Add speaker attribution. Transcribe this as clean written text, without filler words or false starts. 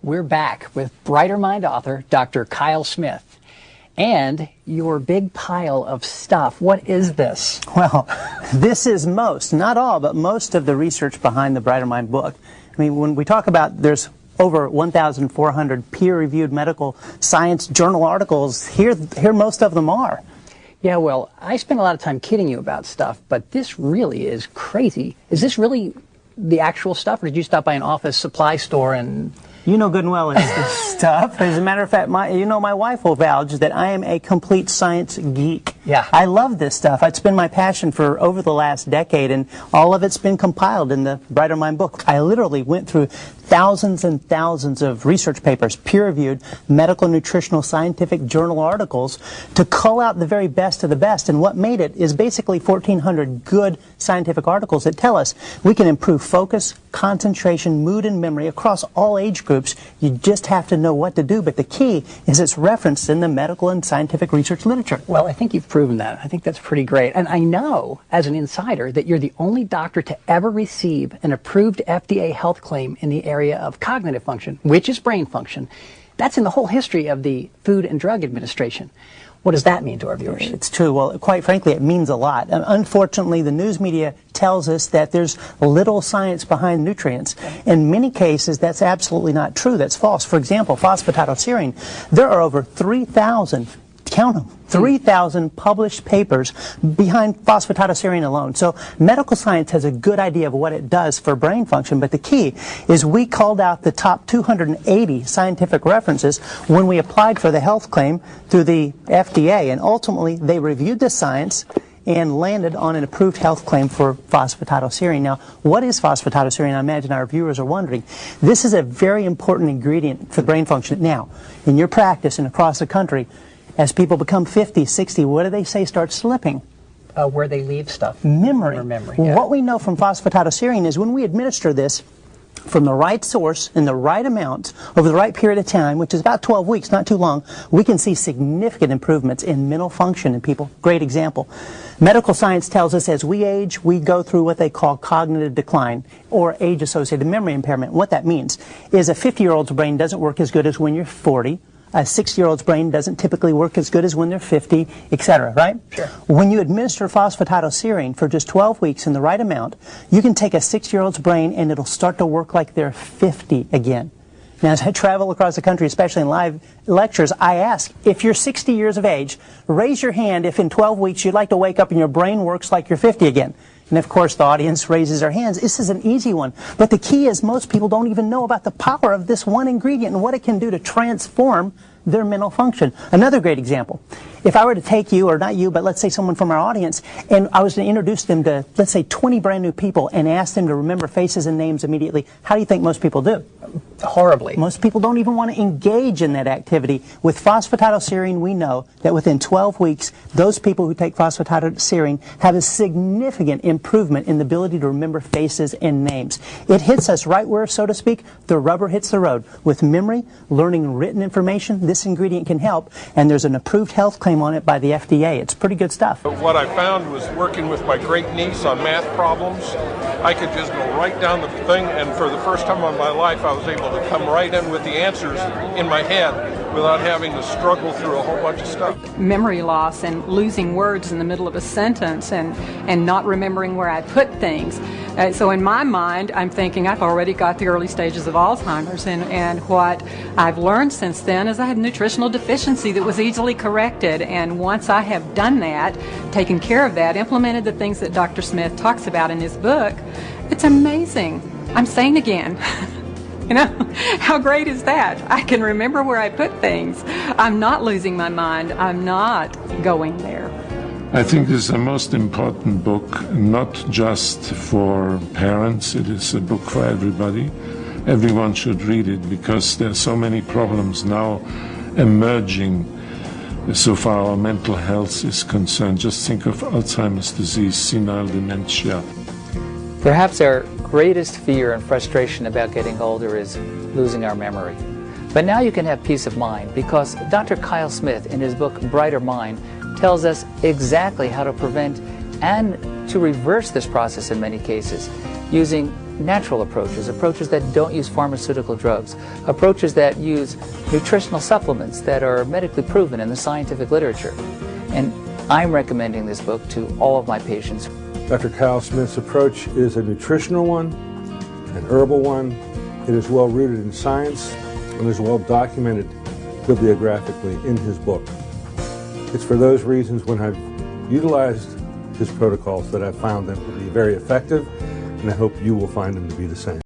Speaker 1: We're back with Brighter Mind author Dr. Kyle Smith and your big pile of stuff. What is this?
Speaker 2: Well, this is most, not all, but most of the research behind the Brighter Mind book. I mean, when we talk about there's over 1,400 peer-reviewed medical science journal articles, here most of them are.
Speaker 1: Yeah, well, I spent a lot of time kidding you about stuff, but this really is crazy. Is this really the actual stuff, or did you stop by an office supply store and...
Speaker 2: You know good and well it's this stuff. As a matter of fact, my wife will vouch that I am a complete science geek.
Speaker 1: Yeah.
Speaker 2: I love this stuff. It's been my passion for over the last decade, and all of it's been compiled in the Brighter Mind book. I literally went through thousands and thousands of research papers, peer-reviewed medical, nutritional, scientific journal articles to cull out the very best of the best. And what made it is basically 1,400 good scientific articles that tell us we can improve focus, concentration, mood, and memory across all age groups. You just have to know what to do, but the key is it's referenced in the medical and scientific research literature.
Speaker 1: Well, I think you've proven that. I think that's pretty great. And I know, as an insider, that you're the only doctor to ever receive an approved FDA health claim in the area of cognitive function, which is brain function. That's in the whole history of the Food and Drug Administration. What does that mean to our viewers?
Speaker 2: It's true. Well, quite frankly, it means a lot. Unfortunately, the news media tells us that there's little science behind nutrients. In many cases, that's absolutely not true. That's false. For example, phosphatidylserine. There are over 3,000, count them, 3,000 published papers behind phosphatidylserine alone. So medical science has a good idea of what it does for brain function, but the key is we called out the top 280 scientific references when we applied for the health claim through the FDA, and ultimately they reviewed the science and landed on an approved health claim for phosphatidylserine. Now, what is phosphatidylserine? I imagine our viewers are wondering. This is a very important ingredient for brain function. Now, in your practice and across the country, as people become 50, 60, what do they say starts slipping?
Speaker 1: Where they leave stuff.
Speaker 2: Memory.
Speaker 1: Memory,
Speaker 2: Well,
Speaker 1: yeah.
Speaker 2: what we know from phosphatidylserine is when we administer this from the right source in the right amount over the right period of time, which is about 12 weeks, not too long, we can see significant improvements in mental function in people. Great example. Medical science tells us as we age, we go through what they call cognitive decline or age-associated memory impairment. What that means is a 50-year-old's brain doesn't work as good as when you're 40. A 60-year-old's brain doesn't typically work as good as when they're 50, etc., right?
Speaker 1: Sure.
Speaker 2: When you administer phosphatidylserine for just 12 weeks in the right amount, you can take a 60-year-old's brain and it'll start to work like they're 50 again. Now, as I travel across the country, especially in live lectures, I ask, if you're 60 years of age, raise your hand if in 12 weeks you'd like to wake up and your brain works like you're 50 again. And of course, the audience raises their hands. This is an easy one. But the key is most people don't even know about the power of this one ingredient and what it can do to transform their mental function. Another great example. If I were to take you, or not you, but let's say someone from our audience, and I was to introduce them to, let's say, 20 brand new people and ask them to remember faces and names immediately, how do you think most people do?
Speaker 1: Horribly.
Speaker 2: Most people don't even want to engage in that activity. With phosphatidylserine, we know that within 12 weeks, those people who take phosphatidylserine have a significant improvement in the ability to remember faces and names. It hits us right where, so to speak, the rubber hits the road. With memory, learning written information, this ingredient can help, and there's an approved health claim on it by the FDA. It's pretty good stuff.
Speaker 3: But what I found was working with my great niece on math problems, I could just go right down the thing, and for the first time in my life, I was able to come right in with the answers in my head without having to struggle through a whole bunch of stuff.
Speaker 4: Memory loss and losing words in the middle of a sentence and not remembering where I put things. So in my mind, I'm thinking I've already got the early stages of Alzheimer's, and what I've learned since then is I had nutritional deficiency that was easily corrected, and once I have done that, taken care of that, implemented the things that Dr. Smith talks about in his book, it's amazing. I'm sane again. You know, how great is that? I can remember where I put things. I'm not losing my mind. I'm not going there.
Speaker 5: I think this is the most important book, not just for parents. It is a book for everybody. Everyone should read it because there are so many problems now emerging so far our mental health is concerned. Just think of Alzheimer's disease, senile dementia.
Speaker 6: Perhaps our greatest fear and frustration about getting older is losing our memory. But now you can have peace of mind because Dr. Kyle Smith in his book Brighter Mind tells us exactly how to prevent and to reverse this process in many cases using natural approaches, approaches that don't use pharmaceutical drugs, approaches that use nutritional supplements that are medically proven in the scientific literature. And I'm recommending this book to all of my patients.
Speaker 7: Dr. Kyle Smith's approach is a nutritional one, an herbal one. It is well rooted in science and is well documented bibliographically in his book. It's for those reasons, when I've utilized his protocols, that I've found them to be very effective, and I hope you will find them to be the same.